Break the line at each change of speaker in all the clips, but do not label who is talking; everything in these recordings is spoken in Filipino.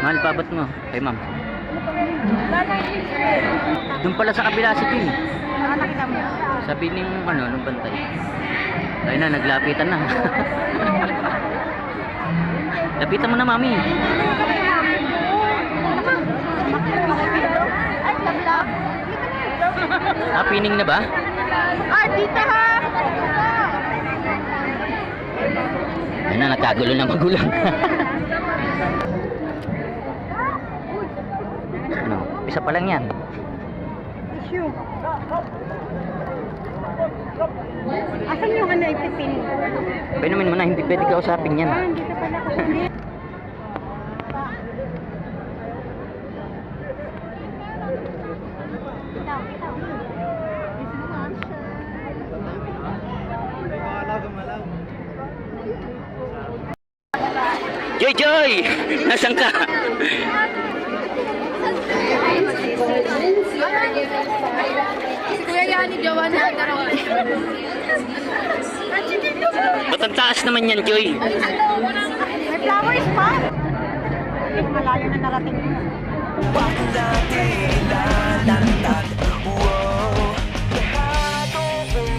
Mahal pa abot mo kay ma'am. Doon pala sa kabila si Tim.
Nakita mo.
Sabi ng ano, nung bantay. Ayun na, naglapitan na. Lapitan mo na, mami. Ah, pining na ba?
Ah, dito ha!
Ayun na, nagkagulo na magulang. Ano, isa pa lang yan.
Issue. Asan yung ano, ipipin?
Painumin mo na, hindi pwede ka usapin yan.
Ah, dito pala ako. Hindi.
Joy, Joy! Nasaan ka?
Kuya Yani, Jowa na.
Ba't ang taas naman yan, Joy?
May flowers pa. Malayo na narating.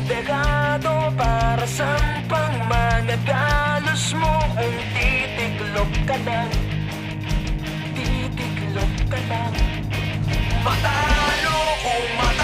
Degado para sa pang managalos mo kung titiklop ka lang, titiklop ka lang. Matalo kung matalo